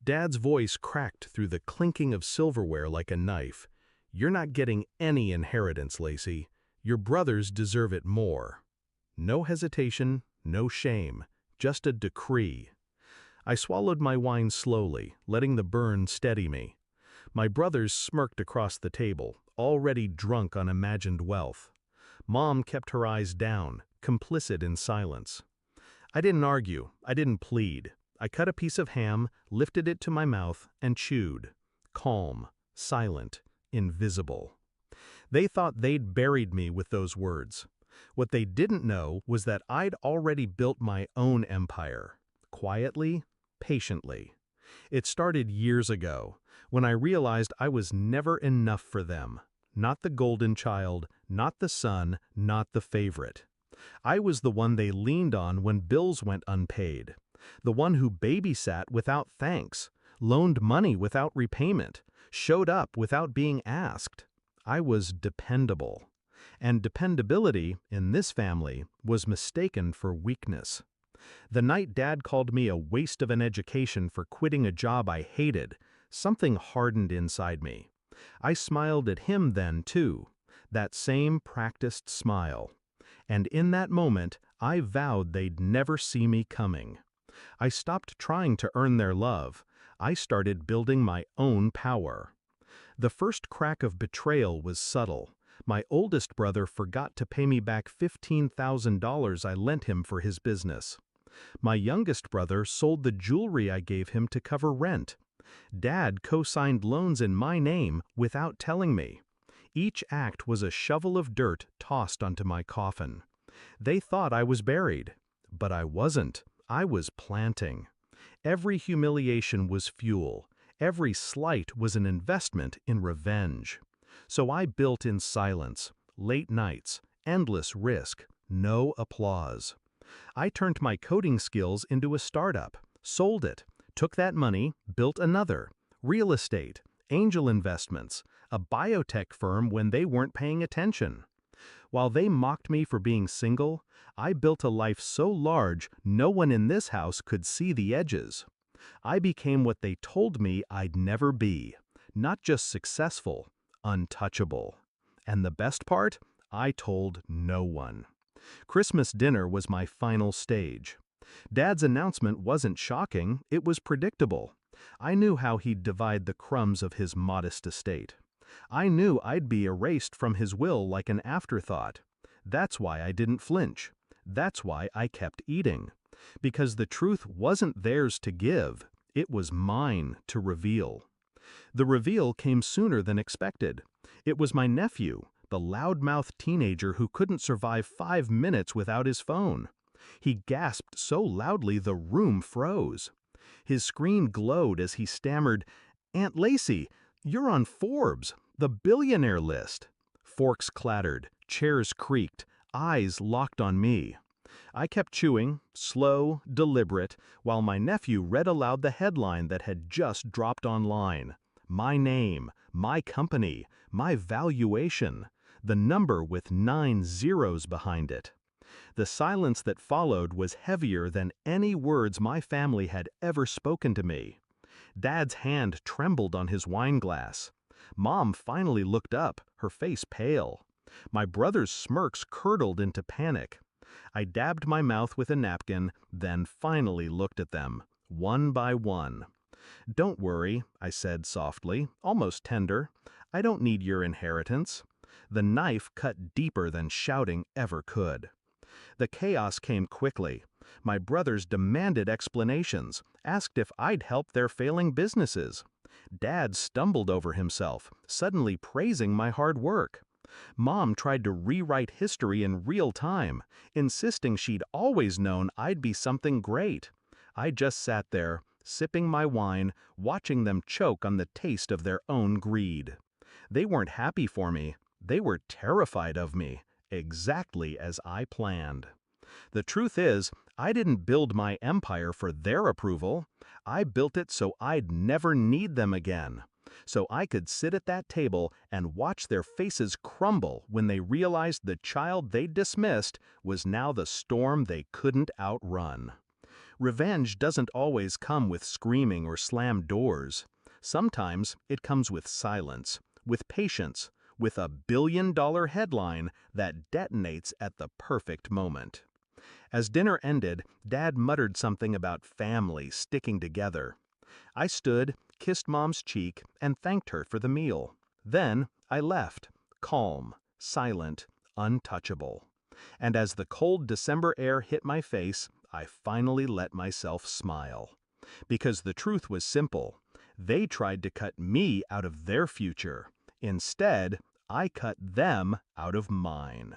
Dad's voice cracked through the clinking of silverware like a knife. "You're not getting any inheritance, Lacey. Your brothers deserve it more." No hesitation, no shame, just a decree. I swallowed my wine slowly, letting the burn steady me. My brothers smirked across the table, already drunk on imagined wealth. Mom kept her eyes down, complicit in silence. I didn't argue, I didn't plead. I cut a piece of ham, lifted it to my mouth, and chewed. Calm, silent, invisible. They thought they'd buried me with those words. What they didn't know was that I'd already built my own empire. Quietly, patiently. It started years ago, when I realized I was never enough for them. Not the golden child, not the son, not the favorite. I was the one they leaned on when bills went unpaid. The one who babysat without thanks, loaned money without repayment, showed up without being asked. I was dependable. And dependability, in this family, was mistaken for weakness. The night Dad called me a waste of an education for quitting a job I hated, something hardened inside me. I smiled at him then, too, that same practiced smile. And in that moment, I vowed they'd never see me coming. I stopped trying to earn their love. I started building my own power. The first crack of betrayal was subtle. My oldest brother forgot to pay me back $15,000 I lent him for his business. My youngest brother sold the jewelry I gave him to cover rent. Dad co-signed loans in my name without telling me. Each act was a shovel of dirt tossed onto my coffin. They thought I was buried, but I wasn't. I was planting. Every humiliation was fuel. Every slight was an investment in revenge. So I built in silence, late nights, endless risk, no applause. I turned my coding skills into a startup, sold it, took that money, built another, real estate, angel investments, a biotech firm when they weren't paying attention. While they mocked me for being single, I built a life so large no one in this house could see the edges. I became what they told me I'd never be, not just successful, untouchable. And the best part? I told no one. Christmas dinner was my final stage. Dad's announcement wasn't shocking, it was predictable. I knew how he'd divide the crumbs of his modest estate. I knew I'd be erased from his will like an afterthought. That's why I didn't flinch. That's why I kept eating. Because the truth wasn't theirs to give, it was mine to reveal. The reveal came sooner than expected. It was my nephew, the loudmouth teenager who couldn't survive 5 minutes without his phone. He gasped so loudly the room froze. His screen glowed as he stammered, "Aunt Lacey, you're on Forbes, the billionaire list." Forks clattered, chairs creaked, eyes locked on me. I kept chewing, slow, deliberate, while my nephew read aloud the headline that had just dropped online. My name, my company, my valuation, the number with 9 zeros behind it. The silence that followed was heavier than any words my family had ever spoken to me. Dad's hand trembled on his wine glass. Mom finally looked up, her face pale. My brother's smirks curdled into panic. I dabbed my mouth with a napkin, then finally looked at them, one by one. "Don't worry," I said softly, almost tender. "I don't need your inheritance." The knife cut deeper than shouting ever could. The chaos came quickly. My brothers demanded explanations, asked if I'd helped their failing businesses. Dad stumbled over himself, suddenly praising my hard work. Mom tried to rewrite history in real time, insisting she'd always known I'd be something great. I just sat there, sipping my wine, watching them choke on the taste of their own greed. They weren't happy for me. They were terrified of me, exactly as I planned. The truth is, I didn't build my empire for their approval. I built it so I'd never need them again. So I could sit at that table and watch their faces crumble when they realized the child they'd dismissed was now the storm they couldn't outrun. Revenge doesn't always come with screaming or slammed doors. Sometimes it comes with silence, with patience, with a billion-dollar headline that detonates at the perfect moment. As dinner ended, Dad muttered something about family sticking together. I stood, kissed Mom's cheek, and thanked her for the meal. Then I left, calm, silent, untouchable. And as the cold December air hit my face, I finally let myself smile. Because the truth was simple. They tried to cut me out of their future. Instead, I cut them out of mine.